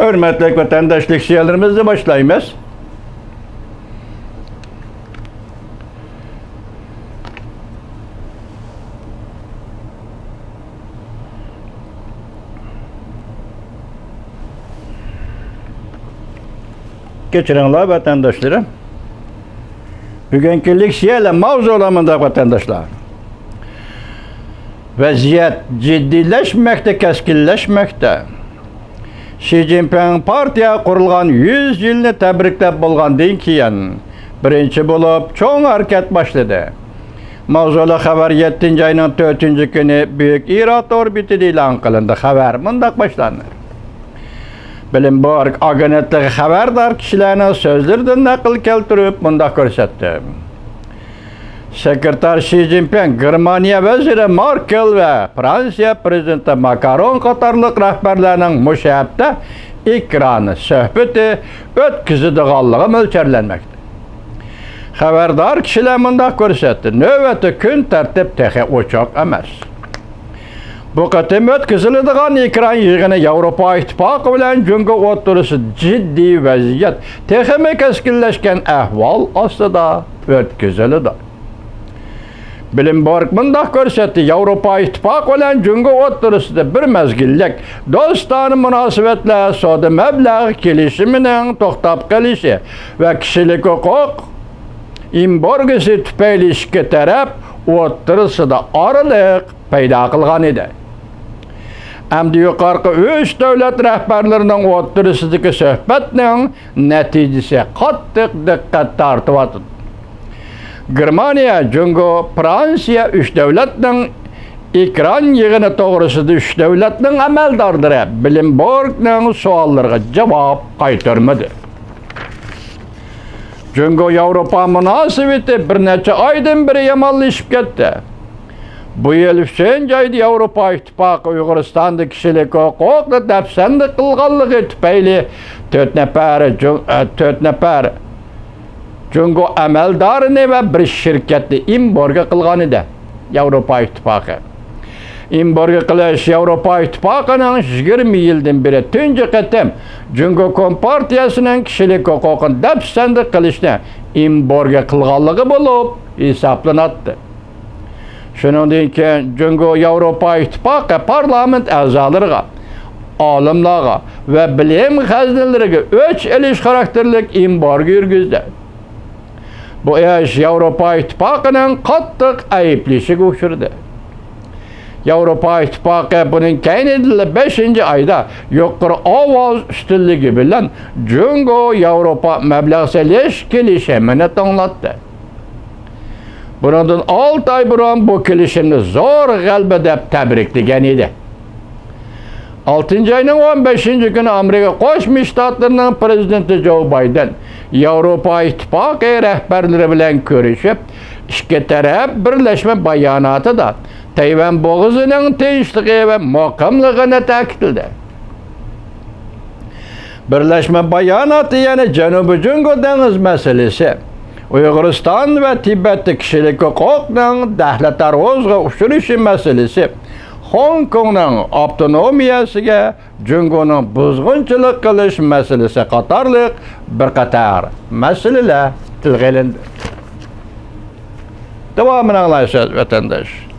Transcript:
Hürmetli vatandaşlık şiirlerimizle başlayımız. Geçirenler vatandaşlarım. Bugünkü şiirle mavzu olamında vatandaşlar. Vaziyet ciddileşmekte, keskinleşmekte. Xi Jinping partiya kurulgan 100 yılını tebriklep bolgandan keyin birinchi bulup çoğun hareket başladı. Mavzulu haber 7. ayının 4. günü Büyük İrat orbitida e'lon qilindi. Haber mundaq başlanır. Bloomberg agentligi xabardor kishilarning so'zlaridan naql keltirib mundaq ko'rsatdi. Sekreter Xi Jinping, Germaniya vaziri Merkel ve Fransiya prezidenti Macron qatorliq rahbarlarning mushabda ekranı söhbeti o'tkazadiganligi mo'ljallanmoqda. Xabardor kishilar mundaq ko'rsatdi. Navbatda kun tartib texi ochiq emas. Bu qatim o'tkaziladigan ekran yig'ini Yevropa İttifaqı bilan Jungo o'rtasida jiddiy vaziyat, texmi keskinlashgan ahvol ostida o'tkaziladi. Bloomberg mundaq ko'rsatdi. Yevropa İttifaqı bilan Jungo o'rtasida bir mezgillik do'stona munosabatlar savdo mablag' kelishimining to'xtab qolishi va kishilik huquq embargosi tufayli ikki taraf o'rtasida oraliq paydo qilgan edi. Hamda yuqorqi 3 davlat rahbarlarining o'rtasidagi suhbatning natijasi qattiq diqqat tortyapti. Germaniya, Jungo, Fransiya 3 davlatning ekran yig'ini to'g'risida 3 davlatning amaldorlari Bloombergning savollariga javob qaytarmadi. Jungo Yevropa munosabati bir necha oydan beri yomonlashib ketdi. Bu yil 3. ayda Yevropa İttifaqı Uyg'uristonda kishilik huquqni dafsanda qilganligi tufayli 4 nafar Jungo amaldorini va bir shirkatni embargo qilgan edi. Yevropa İttifaqı. Embargo qilish Yevropa İttifaqıning 20 yildan beri tunji qatim Jungo kompartiyasining kishilik huquqini dafsanda qilishni embargo qilganligi bo'lib hisoblanadi. Shuningdek keyin Jungo Yevropa İttifaqı parlament a'zolariga, olimlarga va bilim xazinalariga o'ch elish xarakterlik embargo yurgizdi. Bu ish Yevropa İttifaqıning qattiq ayblashiga uchradi. Yevropa İttifaqı buning keyinida 5. ayda yuqori ovoz ustunligi bilan Jungo Yevropa mablag' solish kelishimini tinglatdi. Bundan 6 ay burun bu kelishimni zo'r g'alaba deb tabriklagan edi. 6. ayning 15. günü Amerika Qo'shma Shtatlarining prezidenti Joe Biden Yevropa İttifaqı rahbarlari bilan ko'rishib, ikki taraf birlashma bayonotida Tayvan bo'g'ozining tinchligi va muqimligini ta'kidladi. Birlashma bayonoti yana Janubiy Jungo dengiz masalasi, Uyg'uriston va Tibetda kishilik huquqning daxlatarozga uchrashi masalasi, Hong Kongning avtonomiyasiga Jungoning buzg'unchilik qilish masalasi qatorliq bir qator masalalar tilga olindi. Davomini anglaysiz vatandosh.